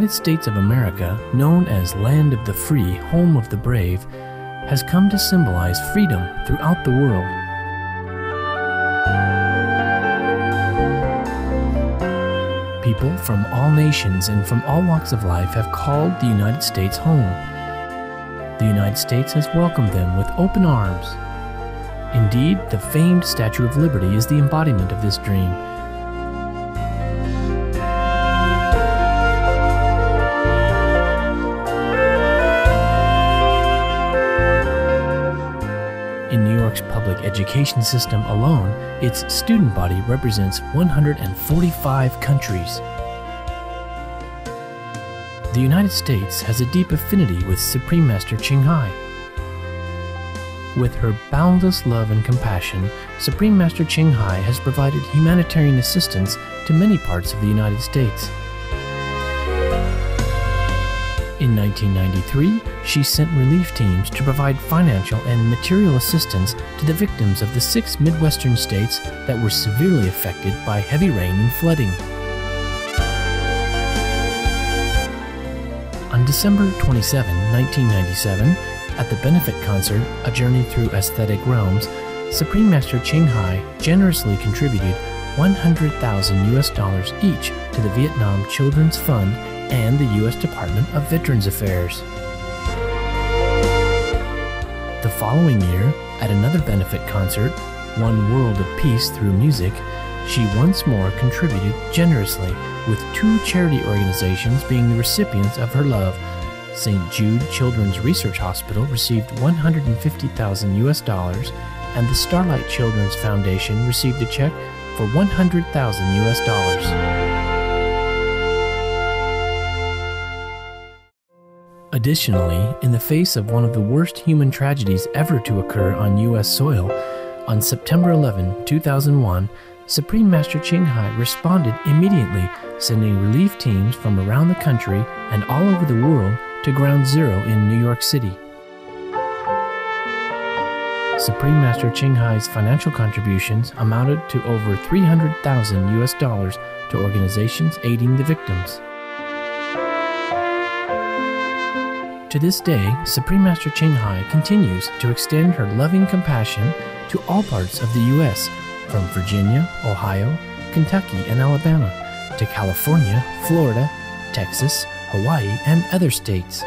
United States of America, known as Land of the Free, Home of the Brave, has come to symbolize freedom throughout the world. People from all nations and from all walks of life have called the United States home. The United States has welcomed them with open arms. Indeed, the famed Statue of Liberty is the embodiment of this dream. In New York's public education system alone, its student body represents 145 countries. The United States has a deep affinity with Supreme Master Ching Hai. With her boundless love and compassion, Supreme Master Ching Hai has provided humanitarian assistance to many parts of the United States. In 1993, she sent relief teams to provide financial and material assistance to the victims of the 6 Midwestern states that were severely affected by heavy rain and flooding. On December 27, 1997, at the benefit concert, A Journey Through Aesthetic Realms, Supreme Master Ching Hai generously contributed $100,000 each to the Vietnam Children's Fund and the U.S. Department of Veterans Affairs. The following year, at another benefit concert, One World of Peace Through Music, she once more contributed generously, with 2 charity organizations being the recipients of her love. St. Jude Children's Research Hospital received $150,000, and the Starlight Children's Foundation received a check for $100,000. Additionally, in the face of one of the worst human tragedies ever to occur on U.S. soil, on September 11, 2001, Supreme Master Ching Hai responded immediately, sending relief teams from around the country and all over the world to Ground Zero in New York City. Supreme Master Ching Hai's financial contributions amounted to over $300,000 to organizations aiding the victims. To this day, Supreme Master Ching Hai continues to extend her loving compassion to all parts of the U.S., from Virginia, Ohio, Kentucky, and Alabama, to California, Florida, Texas, Hawaii, and other states.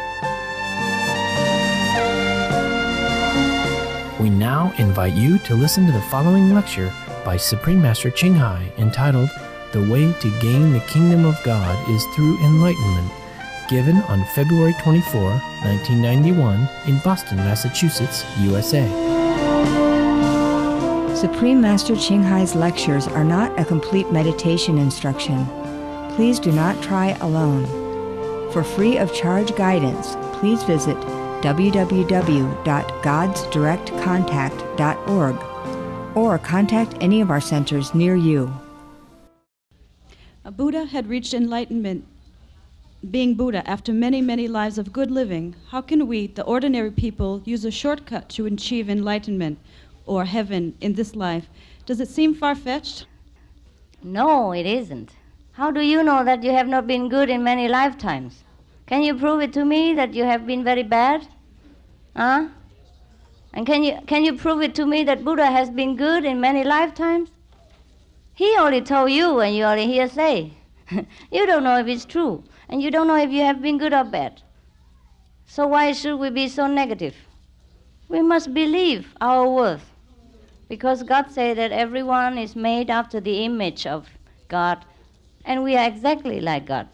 We now invite you to listen to the following lecture by Supreme Master Ching Hai entitled The Way to Gain the Kingdom of God is Through Enlightenment, given on February 24, 1991 in Boston, Massachusetts, USA. Supreme Master Ching Hai's lectures are not a complete meditation instruction. Please do not try alone. For free of charge guidance, please visit www.godsdirectcontact.org or contact any of our centers near you. A Buddha had reached enlightenment, being Buddha, after many, many lives of good living. How can we, the ordinary people, use a shortcut to achieve enlightenment or heaven in this life? Does it seem far-fetched? No, it isn't. How do you know that you have not been good in many lifetimes? Can you prove it to me that you have been very bad? Huh? And can you prove it to me that Buddha has been good in many lifetimes? He only told you and you only hear say. You don't know if it's true, and you don't know if you have been good or bad. So why should we be so negative? We must believe our worth, because God said that everyone is made after the image of God, and we are exactly like God.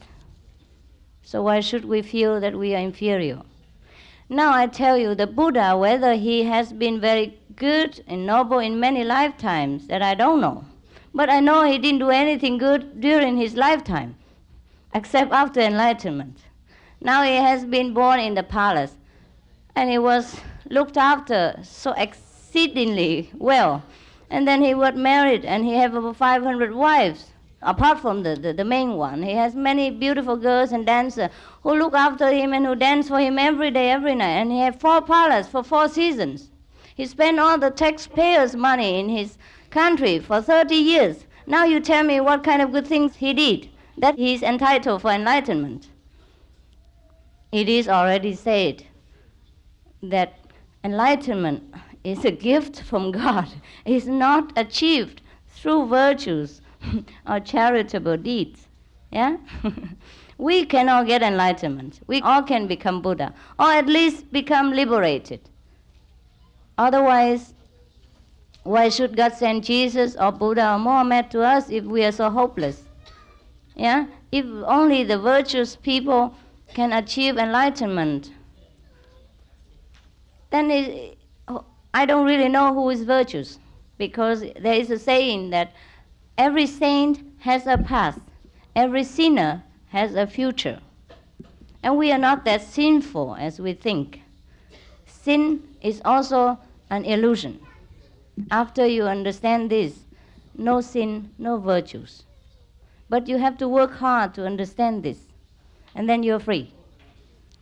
So why should we feel that we are inferior? Now I tell you, the Buddha, whether he has been very good and noble in many lifetimes, that I don't know. But I know he didn't do anything good during his lifetime, except after enlightenment. Now he has been born in the palace, and he was looked after so exceedingly well. And then he was married, and he had over 500 wives. Apart from the main one, he has many beautiful girls and dancers who look after him and who dance for him every day, every night. And he had 4 palaces for 4 seasons. He spent all the taxpayers' money in his country for 30 years. Now you tell me what kind of good things he did, that he's entitled for enlightenment. It is already said that enlightenment is a gift from God. It is not achieved through virtues or charitable deeds. Yeah? We cannot get enlightenment. We all can become Buddha, or at least become liberated. Otherwise, why should God send Jesus or Buddha or Mohammed to us if we are so hopeless? Yeah? If only the virtuous people can achieve enlightenment, then I don't really know who is virtuous, because there is a saying that every saint has a past, every sinner has a future. And we are not that sinful as we think. Sin is also an illusion. After you understand this, no sin, no virtues. But you have to work hard to understand this, and then you're free.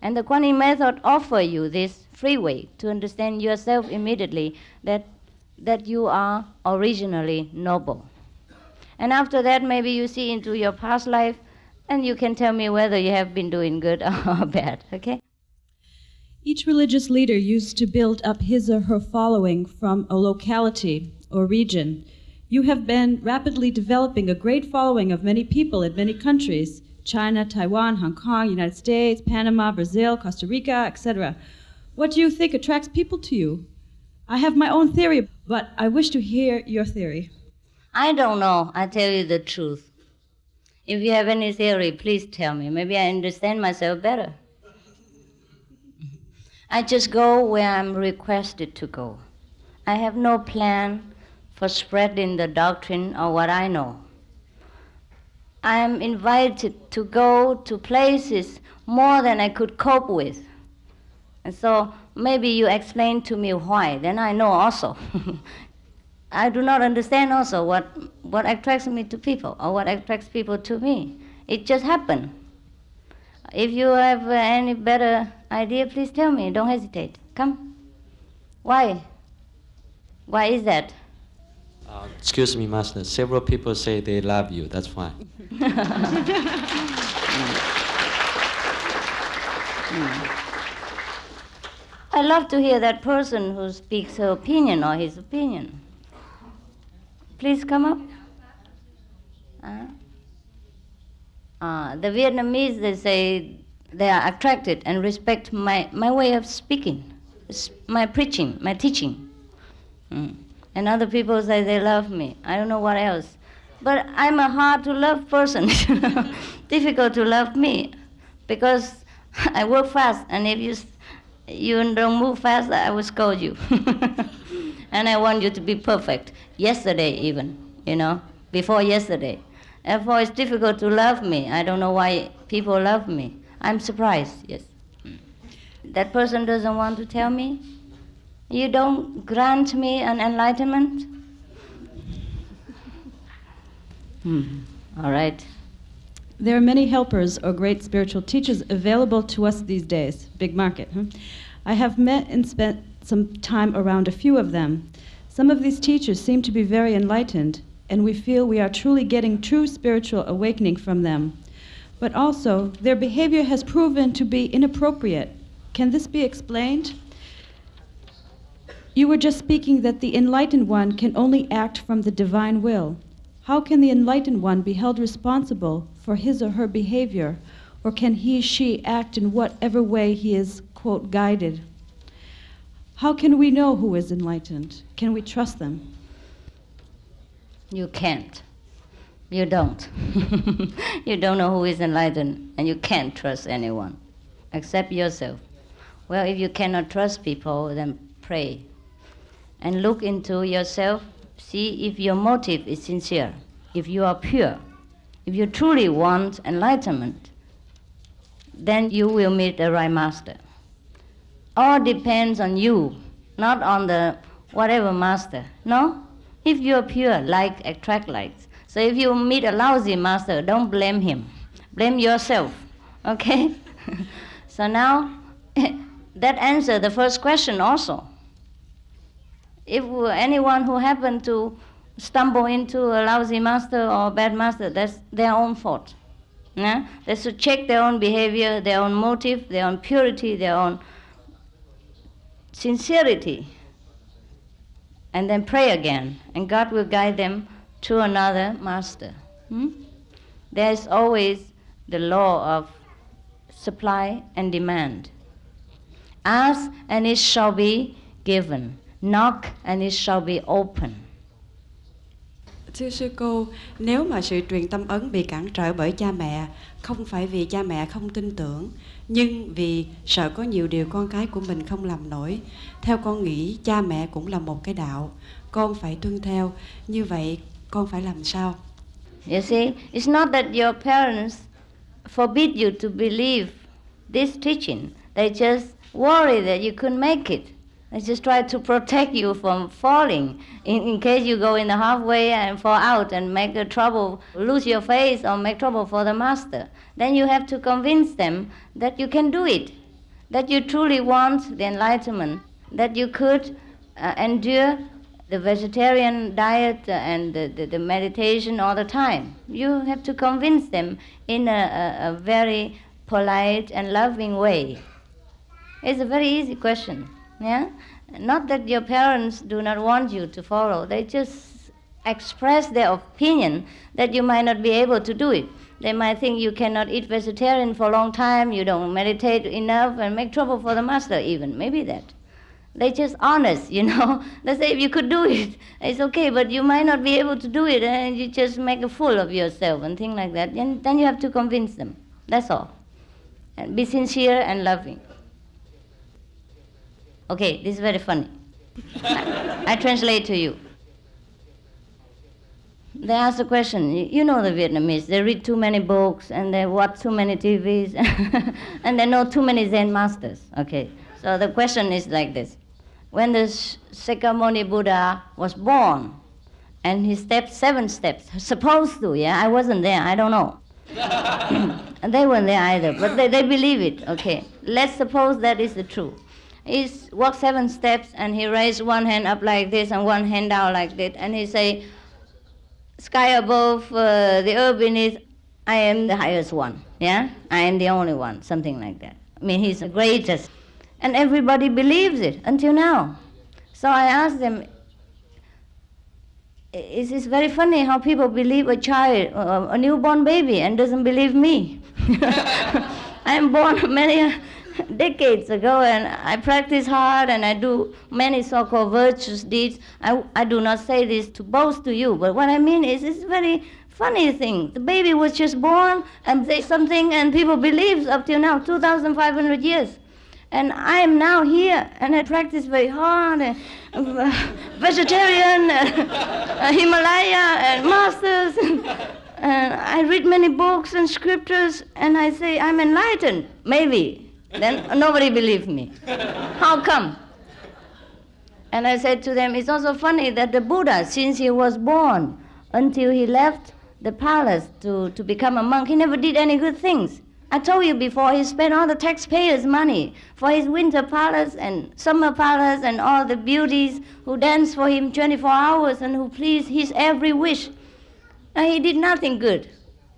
And the Kuan Yin method offers you this free way to understand yourself immediately, that you are originally noble. And after that, maybe you see into your past life, and you can tell me whether you have been doing good or bad, okay? Each religious leader used to build up his or her following from a locality or region. You have been rapidly developing a great following of many people in many countries: China, Taiwan, Hong Kong, United States, Panama, Brazil, Costa Rica, etc. What do you think attracts people to you? I have my own theory, but I wish to hear your theory. I don't know. I tell you the truth. If you have any theory, please tell me. Maybe I understand myself better. I just go where I'm requested to go. I have no plan for spreading the doctrine or what I know. I am invited to go to places more than I could cope with. And so maybe you explain to me why, then I know also. I do not understand also what attracts me to people or what attracts people to me. It just happened. If you have any better idea, please tell me. Don't hesitate. Come. Why? Why is that? Excuse me, Master. Several people say they love you. That's why. I love to hear that person who speaks her opinion or his opinion. Please come up. The Vietnamese, they say they are attracted and respect my way of speaking, my preaching, my teaching. And other people say they love me. I don't know what else. But I'm a hard-to-love person. Difficult to love me, because I work fast, and if you don't move fast, I will scold you. And I want you to be perfect. Yesterday even, before yesterday. Therefore, it's difficult to love me. I don't know why people love me. I'm surprised, yes. That person doesn't want to tell me. You don't grant me an enlightenment? All right. There are many helpers or great spiritual teachers available to us these days. Big market. I have met and spent some time around a few of them. Some of these teachers seem to be very enlightened, and we feel we are truly getting true spiritual awakening from them. But also, their behavior has proven to be inappropriate. Can this be explained? You were just speaking that the enlightened one can only act from the divine will. How can the enlightened one be held responsible for his or her behavior, or can he, she act in whatever way he is, quote, guided? How can we know who is enlightened? Can we trust them? You can't. You don't. You don't know who is enlightened, and you can't trust anyone, except yourself. Well, if you cannot trust people, then pray. And look into yourself, see if your motive is sincere, if you are pure, if you truly want enlightenment, then you will meet the right master. All depends on you, not on the whatever master. No? If you are pure, like attract likes. So if you meet a lousy master, don't blame him. Blame yourself. Okay? So now, that answers the first question also. If anyone who happened to stumble into a lousy master or a bad master, that's their own fault. Yeah? They should check their own behavior, their own motive, their own purity, their own sincerity, and then pray again, and God will guide them to another master. There is always the law of supply and demand. Ask and it shall be given. Knock and it shall be open. Thưa sư cô, nếu mà sự truyền tâm ấn bị cản trở bởi cha mẹ, không phải vì cha mẹ không tin tưởng, nhưng vì sợ có nhiều điều con cái của mình không làm nổi, theo con nghĩ cha mẹ cũng là một cái đạo, con phải tuân theo, như vậy con phải làm sao? You see, it's not that your parents forbid you to believe this teaching. They just worry that you couldn't make it. They just try to protect you from falling in case you go in the halfway and fall out and make a trouble, lose your faith or make trouble for the master. Then you have to convince them that you can do it, that you truly want the enlightenment, that you could endure the vegetarian diet and the meditation all the time. You have to convince them in a very polite and loving way. It's a very easy question. Yeah? Not that your parents do not want you to follow. They just express their opinion that you might not be able to do it. They might think you cannot eat vegetarian for a long time, you don't meditate enough, and make trouble for the master even. Maybe that. They're just honest, you know. They say if you could do it, it's okay, but you might not be able to do it, and you just make a fool of yourself and things like that. And then you have to convince them. That's all. And be sincere and loving. Okay, this is very funny. I translate to you. They ask the question, you know the Vietnamese, they read too many books and they watch too many TVs and they know too many Zen masters. Okay, so the question is like this. When the Shakyamuni Buddha was born and he stepped 7 steps, supposed to, yeah, I wasn't there, I don't know. And they weren't there either, but they believe it, okay. Let's suppose that is the truth. He walked 7 steps and he raised one hand up like this and one hand down like that, and he say, sky above, the earth beneath, I am the highest one, yeah? I am the only one, something like that. I mean, he's the greatest. And everybody believes it until now. So I asked them, it's very funny how people believe a child, a newborn baby, and doesn't believe me. I am born many decades ago, and I practice hard, and I do many so-called virtuous deeds. I do not say this to boast to you, but what I mean is it's a very funny thing. The baby was just born and say something, and people believe up till now, 2,500 years. And I am now here, and I practice very hard, vegetarian, Himalaya, and masters, and I read many books and scriptures, and I say I'm enlightened, maybe. Then nobody believes me. How come? And I said to them, it's also funny that the Buddha, since he was born until he left the palace to become a monk, he never did any good things. I told you before, he spent all the taxpayers' money for his winter palace and summer palace and all the beauties who danced for him 24 hours and who pleased his every wish. And he did nothing good.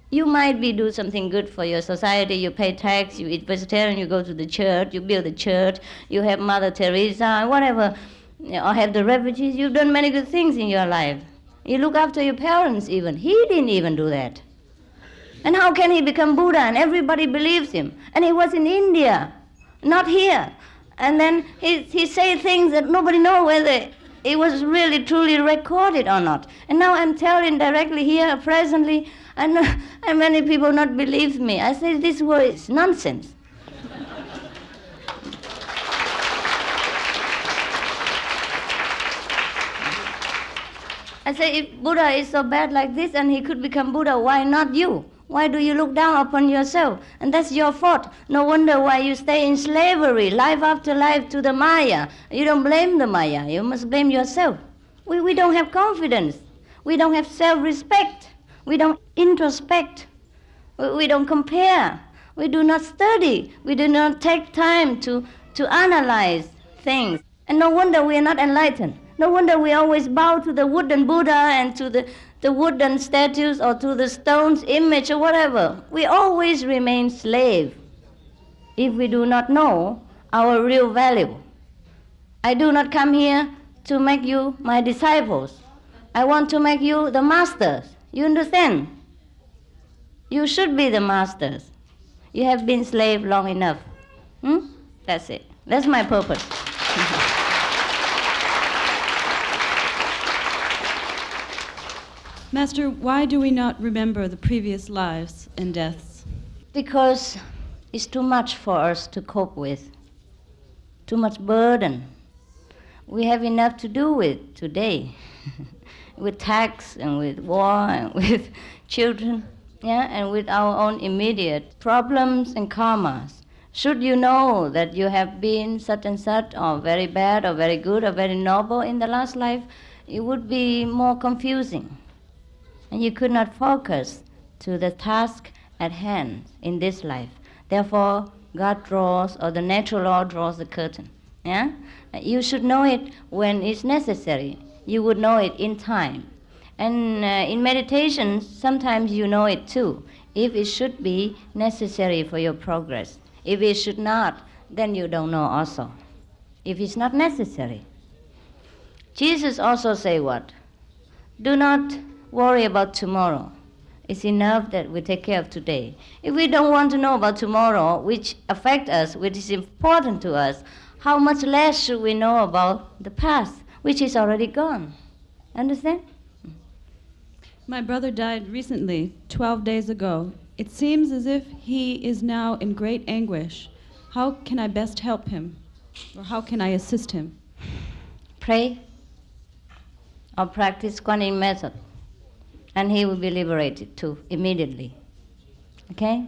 You might do something good for your society. You pay tax, you eat vegetarian, you go to the church, you build a church, you have Mother Teresa, whatever, or have the refugees. You've done many good things in your life. You look after your parents even. He didn't even do that. And how can he become Buddha? And everybody believes him. And he was in India, not here. And then he say things that nobody knows whether it was really truly recorded or not. And now I'm telling directly here, presently, and many people not believe me. I say this word is nonsense. I say, if Buddha is so bad like this and he could become Buddha, why not you? Why do you look down upon yourself? And that's your fault. No wonder why you stay in slavery, life after life, to the Maya. You don't blame the Maya. You must blame yourself. We don't have confidence. We don't have self-respect. We don't introspect. We don't compare. We do not study. We do not take time to analyze things. And no wonder we are not enlightened. No wonder we always bow to the wooden Buddha and to the wooden statues or to the stone's image or whatever. We always remain slave if we do not know our real value. I do not come here to make you my disciples. I want to make you the masters. You understand? You should be the masters. You have been slave long enough. That's it. That's my purpose. Master, why do we not remember the previous lives and deaths? Because it's too much for us to cope with. Too much burden. We have enough to do with today. With tax and with war and with children, and with our own immediate problems and karmas. Should you know that you have been such and such, or very bad, or very good, or very noble in the last life, it would be more confusing. And you could not focus to the task at hand in this life. Therefore, God draws, or the natural law draws the curtain. You should know it when it's necessary. You would know it in time. And in meditation, sometimes you know it too, if it should be necessary for your progress. If it should not, then you don't know also. If it's not necessary. Jesus also say what? Do not worry about tomorrow. It's enough that we take care of today. If we don't want to know about tomorrow, which affects us, which is important to us, how much less should we know about the past, which is already gone? Understand? My brother died recently, 12 days ago. It seems as if he is now in great anguish. How can I best help him? Or how can I assist him? Pray or practice Kuan Yin method, and he will be liberated too, immediately. Okay?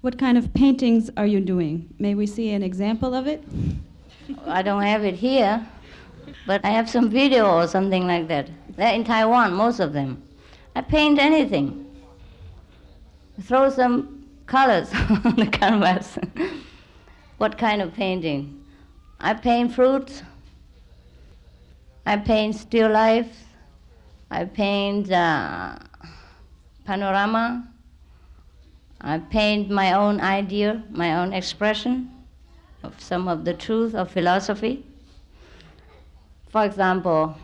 What kind of paintings are you doing? May we see an example of it? I don't have it here, but I have some video or something like that. They're in Taiwan, most of them. I paint anything. Throw some colors on the canvas. What kind of painting? I paint fruits. I paint still life. I paint panorama. I paint my own idea, my own expression of some of the truth of philosophy. For example,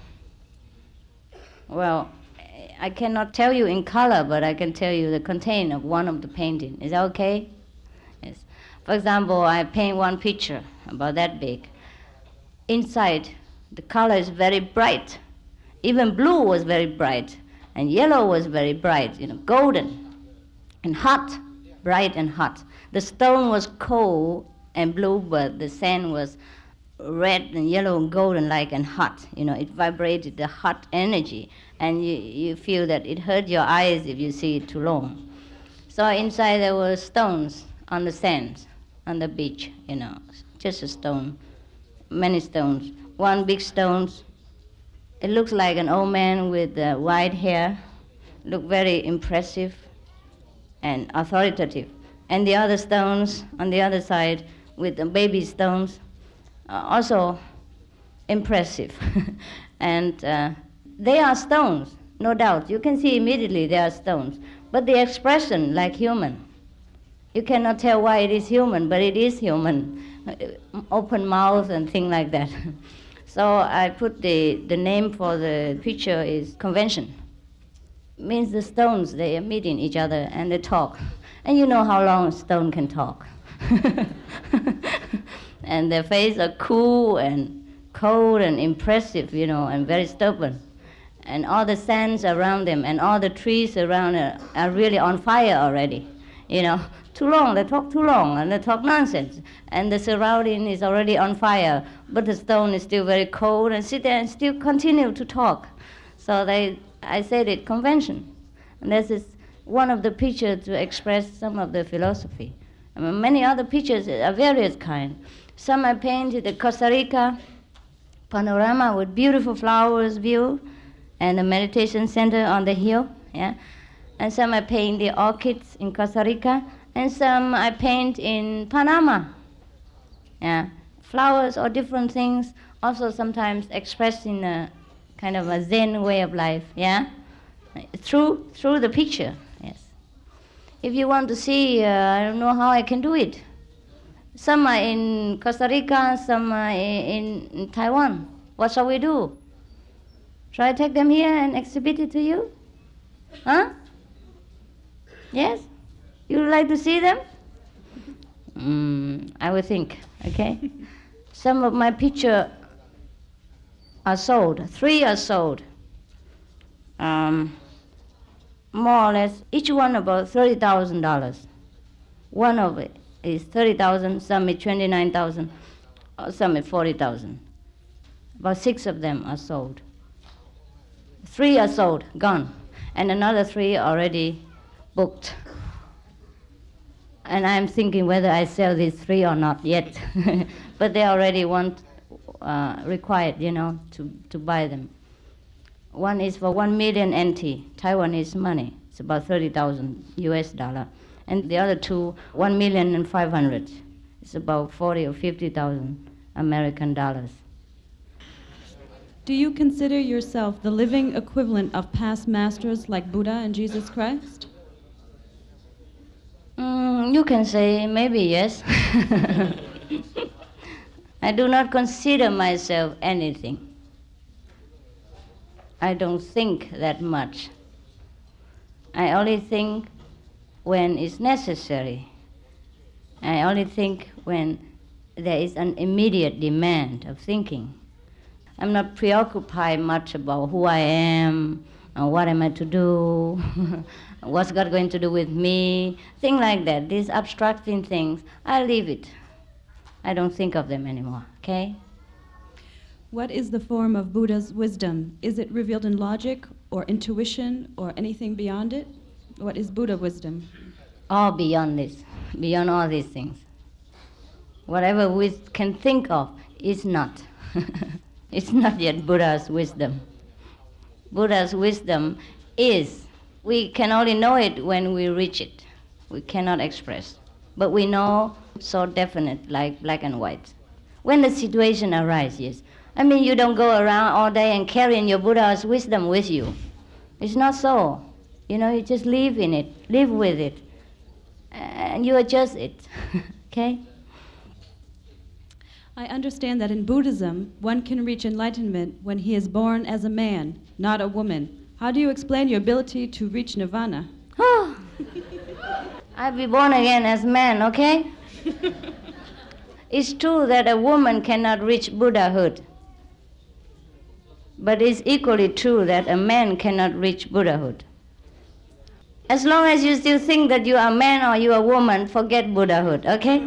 well, I cannot tell you in color, but I can tell you the content of one of the painting. Is that okay? Yes. For example, I paint one picture about that big. Inside, the color is very bright. Even blue was very bright, and yellow was very bright, golden and hot, bright and hot. The stone was cold and blue, but the sand was red and yellow and golden like and hot. It vibrated the hot energy, and you feel that it hurt your eyes if you see it too long. So inside there were stones on the sand, on the beach, just a stone, many stones. One big stone, it looks like an old man with white hair, looked very impressive and authoritative. And the other stones on the other side with the baby stones, also impressive. And they are stones, no doubt. You can see immediately they are stones. But the expression, like human, you cannot tell why it is human, but it is human. Open mouth and things like that. So I put the name for the picture is convention. Means the stones, they are meeting each other and they talk. And you know how long a stone can talk. And their faces are cool and cold and impressive, and very stubborn. And all the sands around them and all the trees around are really on fire already. Too long, they talk too long and they talk nonsense. And the surrounding is already on fire, but the stone is still very cold and sit there and still continue to talk. So I said it, convention. And this is one of the pictures to express some of the philosophy. Many other pictures are various kind. Some I painted the Costa Rica panorama with beautiful flowers view and the meditation center on the hill. And some I paint the orchids in Costa Rica, and some I paint in Panama. Flowers or different things also sometimes expressed in a kind of a Zen way of life, yeah? Through the picture, yes. If you want to see, I don't know how I can do it. Some are in Costa Rica, some are in Taiwan. What shall we do? Shall I take them here and exhibit it to you? Huh? Yes? You would like to see them? I will think, okay? Some of my pictures are sold. 3 are sold. More or less, each one about $30,000. One of it is 30,000, some is 29,000, some is 40,000. About 6 of them are sold. 3 are sold, gone, and another 3 already booked. And I'm thinking whether I sell these 3 or not yet, but they already required, to buy them. One is for 1 million NT, Taiwanese money. It's about 30,000 US dollar. And the other 2, 1,500,000. It's about 40 or 50,000 American dollars. Do you consider yourself the living equivalent of past masters like Buddha and Jesus Christ? You can say maybe yes. I do not consider myself anything. I don't think that much. I only think when it's necessary. I only think when there is an immediate demand of thinking. I'm not preoccupied much about who I am, and what am I to do, what's God going to do with me, things like that. These abstracting things, I leave it. I don't think of them anymore, okay? What is the form of Buddha's wisdom? Is it revealed in logic or intuition or anything beyond it? What is Buddha wisdom? All beyond this, beyond all these things. Whatever we can think of is not. It's not yet Buddha's wisdom. Buddha's wisdom is, we can only know it when we reach it. We cannot express. But we know so definite, like black and white. When the situation arises, yes. I mean, you don't go around all day and carrying your Buddha's wisdom with you. It's not so. You just live in it, live with it, and you adjust it, okay? I understand that in Buddhism, one can reach enlightenment when he is born as a man, not a woman. How do you explain your ability to reach nirvana? I'll be born again as man, okay? It's true that a woman cannot reach Buddhahood. But it's equally true that a man cannot reach Buddhahood. As long as you still think that you are a man or you are a woman, forget Buddhahood, okay?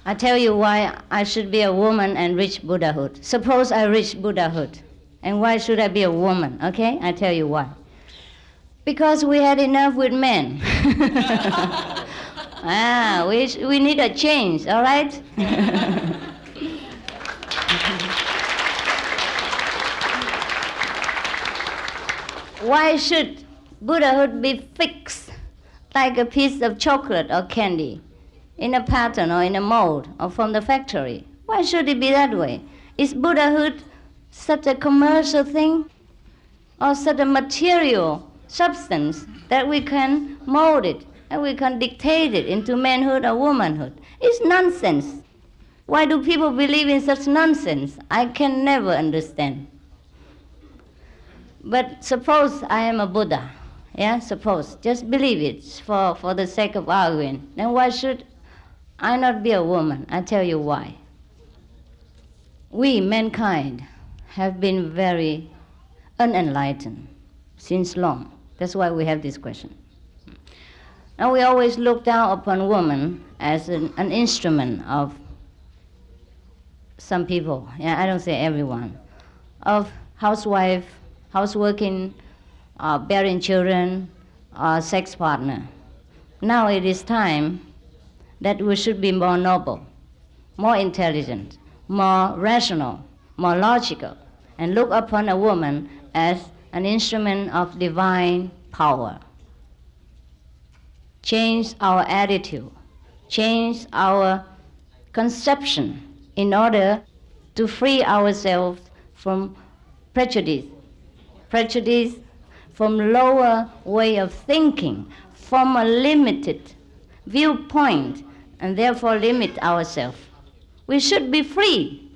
I tell you why I should be a woman and reach Buddhahood. Suppose I reach Buddhahood. And why should I be a woman, okay? I tell you why. Because we had enough with men. We need a change, all right? Why should Buddhahood be fixed like a piece of chocolate or candy in a pattern or in a mold or from the factory? Why should it be that way? Is Buddhahood such a commercial thing or such a material substance that we can mold it and we can dictate it into manhood or womanhood? It's nonsense. Why do people believe in such nonsense? I can never understand. But suppose I am a Buddha, yeah, suppose, just believe it for the sake of arguing. Then why should I not be a woman? I tell you why. We, mankind, have been very unenlightened since long. That's why we have this question. And we always look down upon woman as an instrument of some people, yeah, I don't say everyone, of housewife, houseworking, bearing children, sex partner. Now it is time that we should be more noble, more intelligent, more rational, more logical, and look upon a woman as an instrument of divine power. Change our attitude, change our conception in order to free ourselves from prejudice from lower way of thinking, from a limited viewpoint, and therefore limit ourselves. We should be free.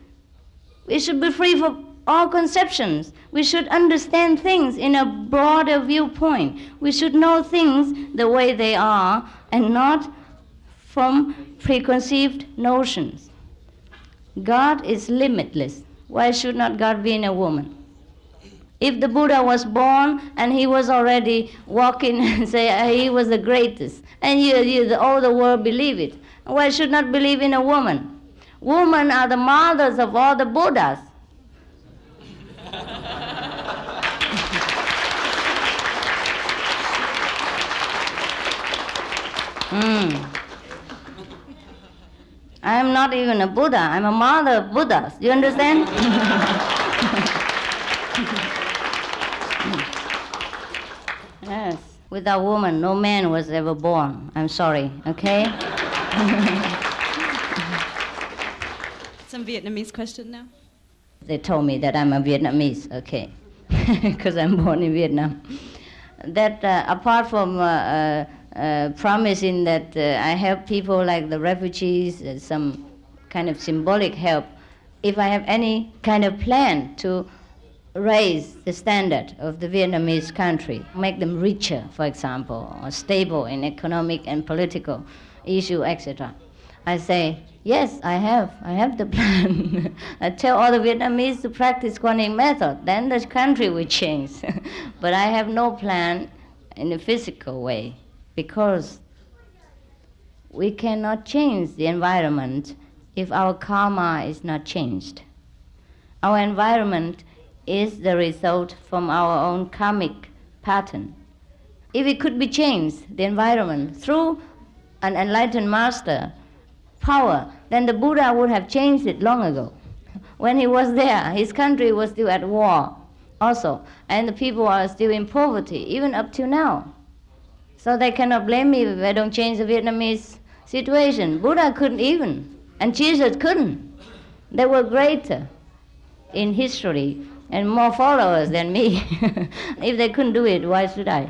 We should be free from all conceptions. We should understand things in a broader viewpoint. We should know things the way they are and not from preconceived notions. God is limitless. Why should not God be in a woman? If the Buddha was born and he was already walking and say he was the greatest, and all the world believe it, why should not believe in a woman? Women are the mothers of all the Buddhas. I am not even a Buddha. I'm a mother of Buddhas. You understand? Yes. Without woman, no man was ever born. I'm sorry, okay? Some Vietnamese question now. They told me that I'm a Vietnamese, okay, because I'm born in Vietnam. That apart from promising that I help people like the refugees, some kind of symbolic help, if I have any kind of plan to raise the standard of the Vietnamese country, make them richer, for example, or stable in economic and political issue, etc. I say, yes, I have the plan. I tell all the Vietnamese to practice Kuan method, then the country will change. But I have no plan in a physical way, because we cannot change the environment if our karma is not changed. Our environment is the result from our own karmic pattern. If it could be changed, the environment, through an enlightened master power, then the Buddha would have changed it long ago. When he was there, his country was still at war also, and the people are still in poverty, even up to now. So they cannot blame me if I don't change the Vietnamese situation. Buddha couldn't even, and Jesus couldn't. They were greater in history and more followers than me. If they couldn't do it, why should I?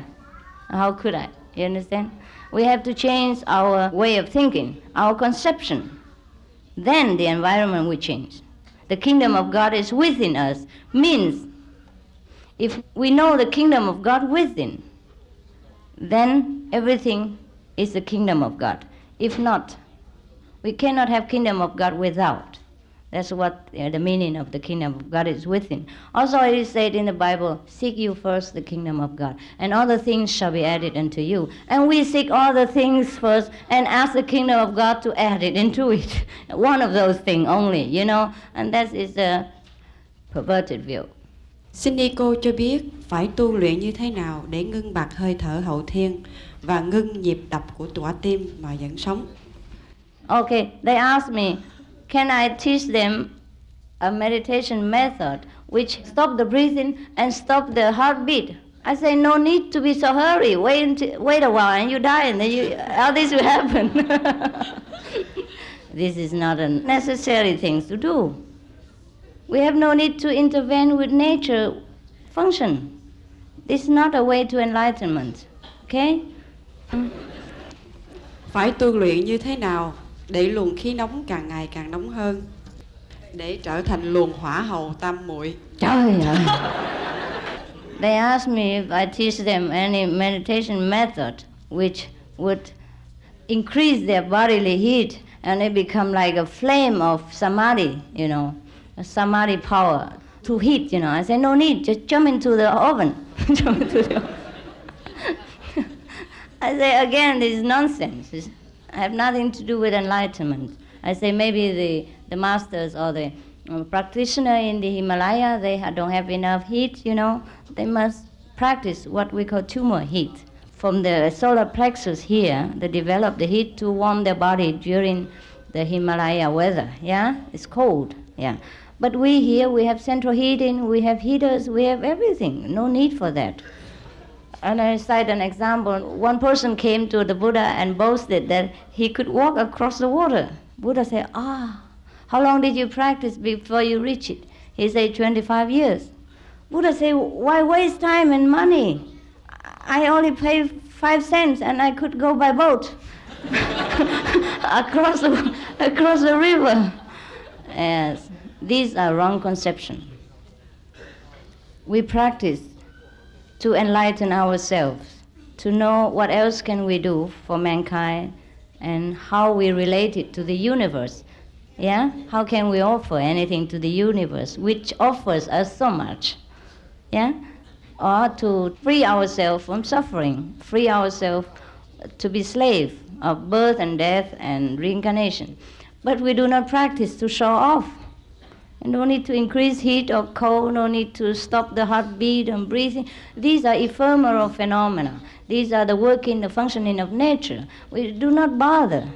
How could I? You understand? We have to change our way of thinking, our conception. Then the environment will change. The kingdom of God is within us, means if we know the kingdom of God within, then everything is the kingdom of God. If not, we cannot have kingdom of God without. That's what the meaning of the kingdom of God is within. Also it is said in the Bible, seek you first the kingdom of God, and all the things shall be added unto you. And we seek all the things first and ask the kingdom of God to add it into it. One of those things only, you know, and that is a perverted view. Xin đi cô cho biết phải tu luyện như thế nào để ngưng bặt hơi thở hậu thiên và ngưng nhịp đập của tỏa tim mà vẫn sống. Okay, they asked me, can I teach them a meditation method which stop the breathing and stop the heartbeat? I say, no need to be so hurry. Wait a while and you die, and then all this will happen. This is not a necessary thing to do. We have no need to intervene with nature function. This is not a way to enlightenment. Okay? Phải tu luyện như thế nào để luồng khí nóng càng ngày càng nóng hơn, để trở thành luồng hỏa hầu tam muội? Trời ơi! They asked me if I teach them any meditation method which would increase their bodily heat and it become like a flame of samadhi, you know, a samadhi power to heat, you know. I say, no need, just jump into the oven. Jump into the oven. I say, again, this is nonsense. I have nothing to do with enlightenment. I say maybe the masters or the practitioner in the Himalaya, they don't have enough heat, you know. They must practice what we call tumor heat. From the solar plexus here, they develop the heat to warm their body during the Himalaya weather, yeah? It's cold, yeah. But we here, we have central heating, we have heaters, we have everything. No need for that. And I cite an example. One person came to the Buddha and boasted that he could walk across the water. Buddha said, how long did you practice before you reach it? He said, 25 years. Buddha said, why waste time and money? I only pay 5 cents and I could go by boat across the river. Yes, these are wrong conceptions. We practice to enlighten ourselves, to know what else can we do for mankind and how we relate it to the universe. Yeah? How can we offer anything to the universe which offers us so much? Yeah? Or to free ourselves from suffering, free ourselves to be slave of birth and death and reincarnation. But we do not practice to show off. And no need to increase heat or cold, no need to stop the heartbeat and breathing. These are ephemeral phenomena. These are the working, the functioning of nature. We do not bother.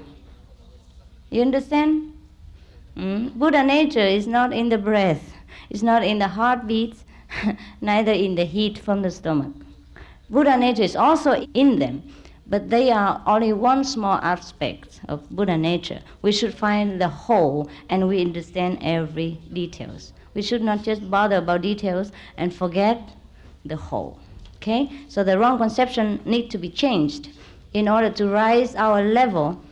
You understand? Buddha nature is not in the breath, it's not in the heartbeats, neither in the heat from the stomach. Buddha nature is also in them, but they are only one small aspect of Buddha nature. We should find the whole and we understand every details. We should not just bother about details and forget the whole. Okay? So the wrong conception need to be changed in order to rise our level,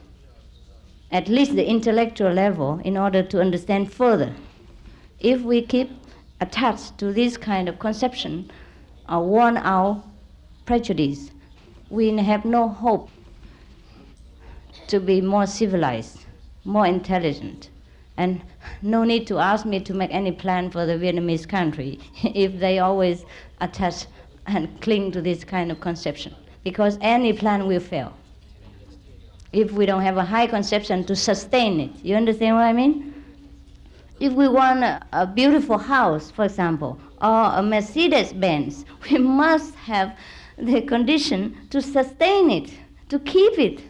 at least the intellectual level, in order to understand further. If we keep attached to this kind of conception or worn out prejudice, we have no hope to be more civilized, more intelligent. And no need to ask me to make any plan for the Vietnamese country if they always attach and cling to this kind of conception, because any plan will fail if we don't have a high conception to sustain it. You understand what I mean? If we want a beautiful house, for example, or a Mercedes-Benz, we must have the condition to sustain it, to keep it.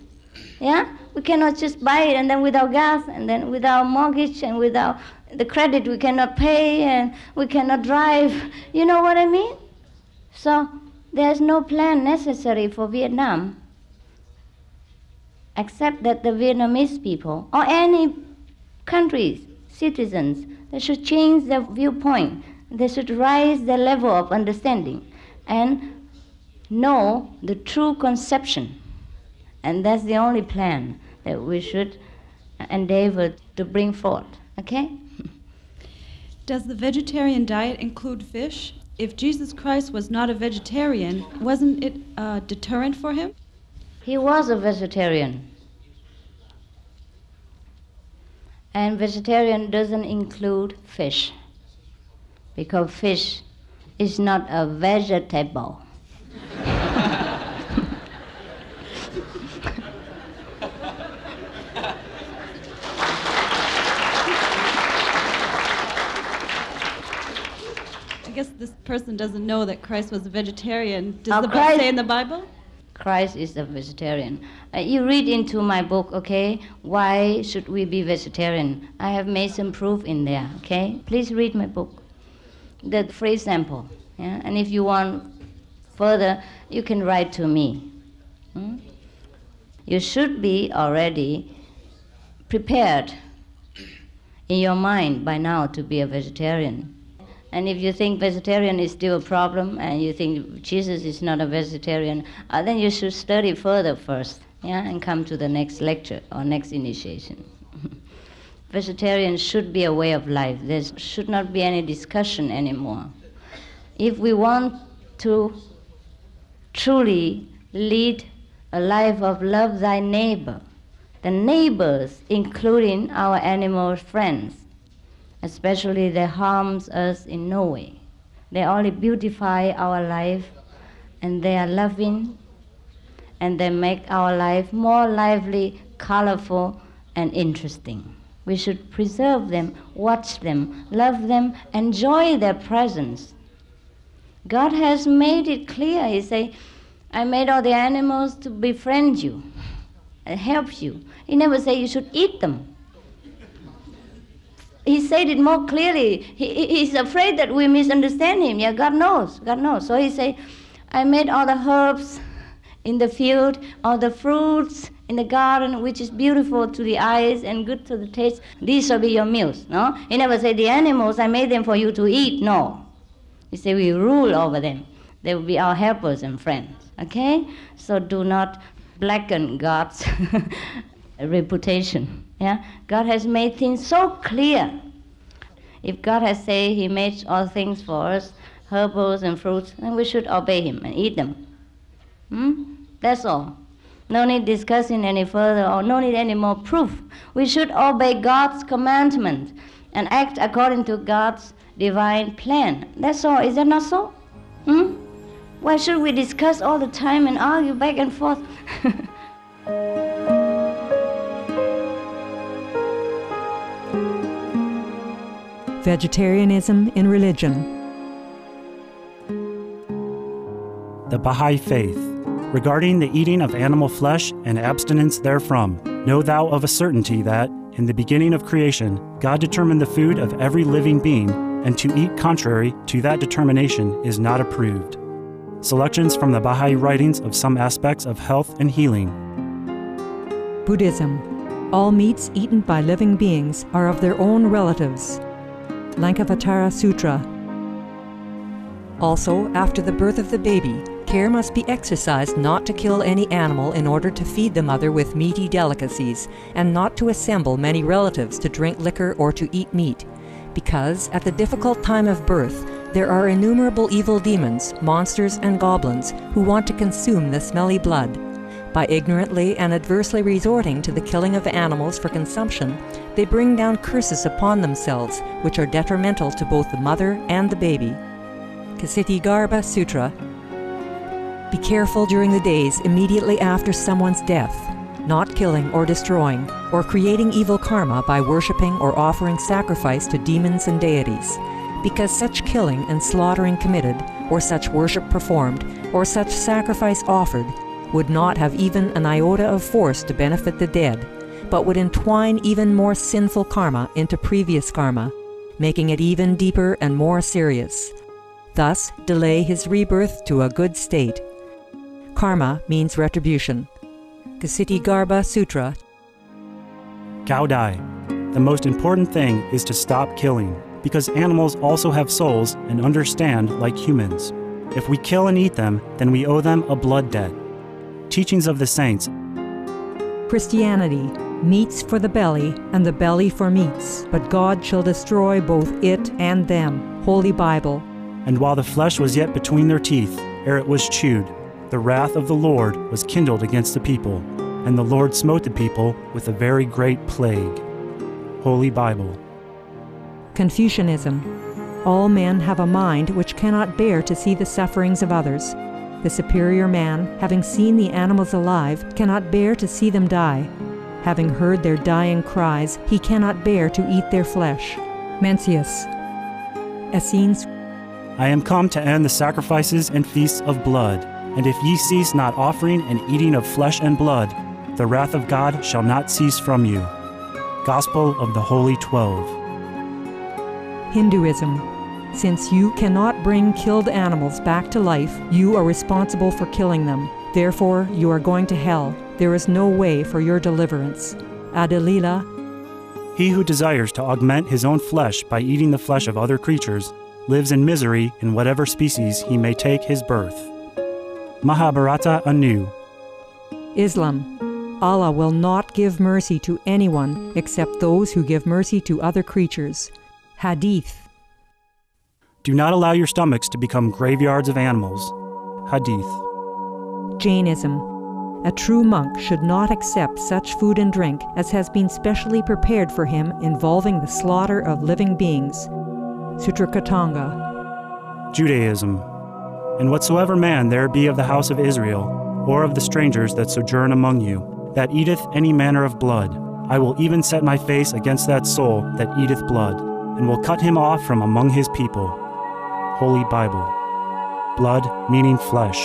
Yeah? We cannot just buy it and then without gas and then without mortgage and without the credit we cannot pay and we cannot drive. You know what I mean? So there's no plan necessary for Vietnam except that the Vietnamese people or any countries, citizens, they should change their viewpoint. They should raise their level of understanding and know the true conception. And that's the only plan that we should endeavor to bring forth. Okay? Does the vegetarian diet include fish? If Jesus Christ was not a vegetarian, wasn't it a deterrent for him? He was a vegetarian. And vegetarian doesn't include fish, because fish is not a vegetable. I guess this person doesn't know that Christ was a vegetarian. Does the Bible say in the Bible? Christ is a vegetarian. You read into my book, okay? Why should we be vegetarian? I have made some proof in there, okay? Please read my book. The free sample. Yeah? And if you want further, you can write to me. You should be already prepared in your mind by now to be a vegetarian. And if you think vegetarian is still a problem and you think Jesus is not a vegetarian, then you should study further first, yeah, and come to the next lecture or next initiation. Vegetarian should be a way of life. There should not be any discussion anymore. If we want to truly lead a life of love thy neighbor, the neighbors, including our animal friends, especially they harms us in no way. They only beautify our life and they are loving and they make our life more lively, colorful and interesting. We should preserve them, watch them, love them, enjoy their presence. God has made it clear. He says, I made all the animals to befriend you and help you. He never said you should eat them. He said it more clearly. He's afraid that we misunderstand him. Yeah, God knows. God knows. So he said, I made all the herbs in the field, all the fruits in the garden, which is beautiful to the eyes and good to the taste. These shall be your meals, no? He never said, the animals, I made them for you to eat, no. He said, we rule over them. They will be our helpers and friends, okay? So do not blacken God's reputation, yeah? God has made things so clear. If God has said he made all things for us, herbals and fruits, then we should obey him and eat them. That's all. No need discussing any further, or no need any more proof. We should obey God's commandment and act according to God's divine plan. That's all. Is that not so? Why should we discuss all the time and argue back and forth? Vegetarianism in religion. The Baha'i Faith. Regarding the eating of animal flesh and abstinence therefrom, know thou of a certainty that, in the beginning of creation, God determined the food of every living being, and to eat contrary to that determination is not approved. Selections from the Baha'i writings of some aspects of health and healing. Buddhism. All meats eaten by living beings are of their own relatives. Lankavatara Sutra. Also, after the birth of the baby, care must be exercised not to kill any animal in order to feed the mother with meaty delicacies, and not to assemble many relatives to drink liquor or to eat meat, because at the difficult time of birth there are innumerable evil demons, monsters, and goblins who want to consume the smelly blood. By ignorantly and adversely resorting to the killing of animals for consumption, they bring down curses upon themselves, which are detrimental to both the mother and the baby. Ksiti Sutra. Be careful during the days immediately after someone's death, not killing or destroying, or creating evil karma by worshipping or offering sacrifice to demons and deities, because such killing and slaughtering committed, or such worship performed, or such sacrifice offered, would not have even an iota of force to benefit the dead, but would entwine even more sinful karma into previous karma, making it even deeper and more serious. Thus, delay his rebirth to a good state. Karma means retribution. Ksiti Sutra. Gaudai. The most important thing is to stop killing, because animals also have souls and understand like humans. If we kill and eat them, then we owe them a blood debt. Teachings of the Saints. Christianity. Meats for the belly, and the belly for meats, but God shall destroy both it and them. Holy Bible. And while the flesh was yet between their teeth, ere it was chewed, the wrath of the Lord was kindled against the people, and the Lord smote the people with a very great plague. Holy Bible. Confucianism. All men have a mind which cannot bear to see the sufferings of others. The superior man, having seen the animals alive, cannot bear to see them die. Having heard their dying cries, he cannot bear to eat their flesh. Mencius. Essenes. I am come to end the sacrifices and feasts of blood, and if ye cease not offering and eating of flesh and blood, the wrath of God shall not cease from you. Gospel of the Holy 12. Hinduism. Since you cannot bring killed animals back to life, you are responsible for killing them. Therefore, you are going to hell. There is no way for your deliverance. Adalila. He who desires to augment his own flesh by eating the flesh of other creatures lives in misery in whatever species he may take his birth. Mahabharata anew. Islam. Allah will not give mercy to anyone except those who give mercy to other creatures. Hadith. Do not allow your stomachs to become graveyards of animals. Hadith. Jainism. A true monk should not accept such food and drink as has been specially prepared for him involving the slaughter of living beings. Sutrakatanga. Judaism. And whatsoever man there be of the house of Israel, or of the strangers that sojourn among you, that eateth any manner of blood, I will even set my face against that soul that eateth blood, and will cut him off from among his people. Holy Bible. Blood meaning flesh.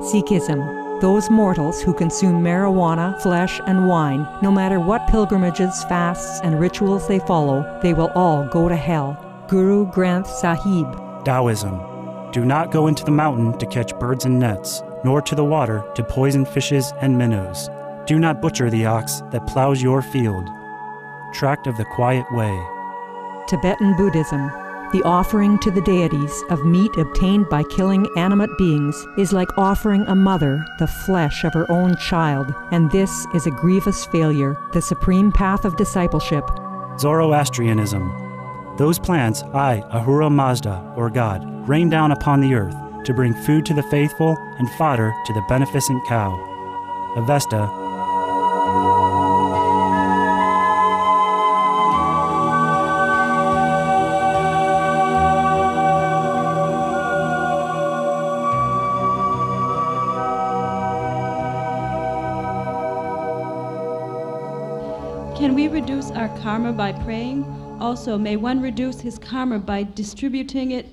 Sikhism. Those mortals who consume marijuana, flesh, and wine, no matter what pilgrimages, fasts, and rituals they follow, they will all go to hell. Guru Granth Sahib. Taoism. Do not go into the mountain to catch birds and nets, nor to the water to poison fishes and minnows. Do not butcher the ox that plows your field. Tract of the Quiet Way. Tibetan Buddhism. The offering to the deities of meat obtained by killing animate beings is like offering a mother the flesh of her own child, and this is a grievous failure, the supreme path of discipleship. Zoroastrianism. Those plants I, Ahura Mazda, or God, rain down upon the earth to bring food to the faithful and fodder to the beneficent cow. Avesta. Can we reduce our karma by praying? Also, may one reduce his karma by distributing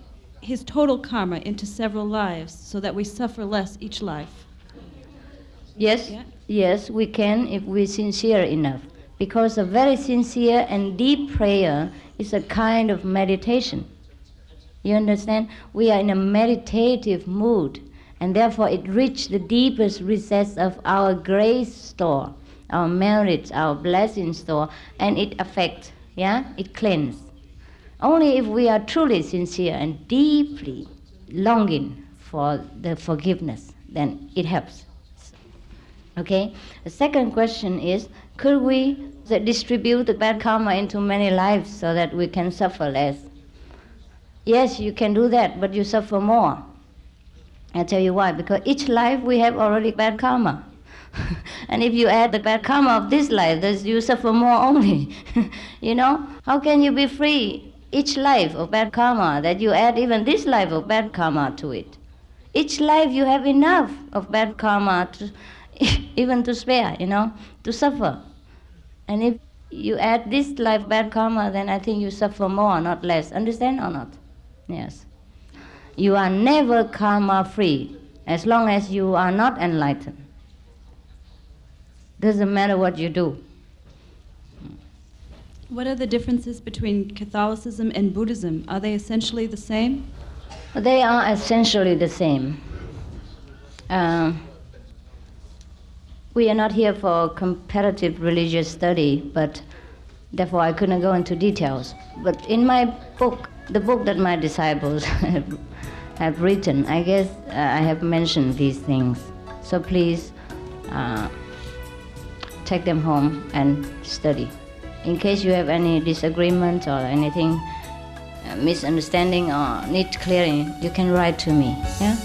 his total karma into several lives so that we suffer less each life? Yes, Yeah. yes, we can if we're sincere enough. Because a very sincere and deep prayer is a kind of meditation. You understand? We are in a meditative mood, and therefore it reaches the deepest recess of our grace store, our merits, our blessing store, and it affects, it cleanses. Only if we are truly sincere and deeply longing for the forgiveness, then it helps. Okay? The second question is, could we distribute the bad karma into many lives so that we can suffer less? Yes, you can do that, but you suffer more. I'll tell you why. Because each life we have already bad karma. And if you add the bad karma of this life, you suffer more only. You know? How can you be free? Each life of bad karma, that you add even this life of bad karma to it. Each life you have enough of bad karma to even to spare, to suffer. And if you add this life bad karma, then I think you suffer more, not less. Understand or not? Yes. You are never karma free as long as you are not enlightened. Doesn't matter what you do. What are the differences between Catholicism and Buddhism? Are they essentially the same? They are essentially the same. We are not here for comparative religious study, but therefore I couldn't go into details. But in my book, the book that my disciples have written, I guess I have mentioned these things. So please take them home and study. In case you have any disagreement or anything, misunderstanding or need clearing, you can write to me. Yeah?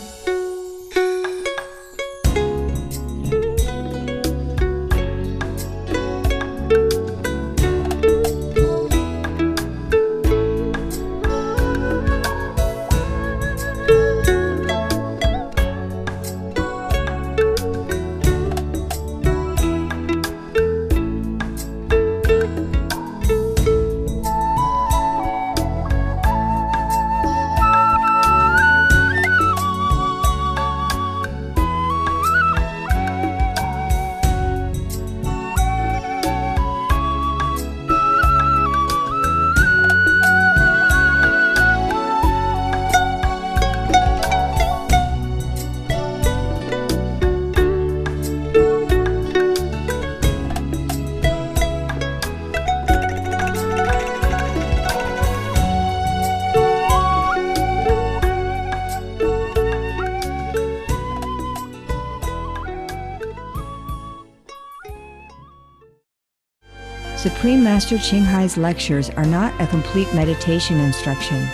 Supreme Master Ching Hai's lectures are not a complete meditation instruction.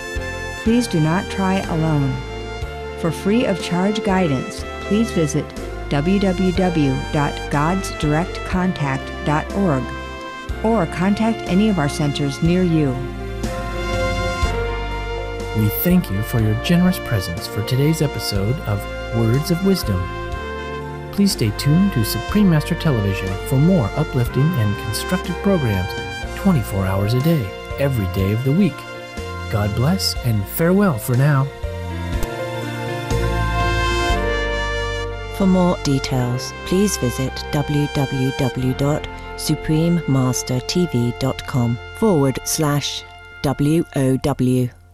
Please do not try alone. For free of charge guidance, please visit www.godsdirectcontact.org or contact any of our centers near you. We thank you for your generous presence for today's episode of Words of Wisdom. Please stay tuned to Supreme Master Television for more uplifting and constructive programs 24 hours a day, every day of the week. God bless and farewell for now. For more details, please visit www.suprememastertv.com/WOW.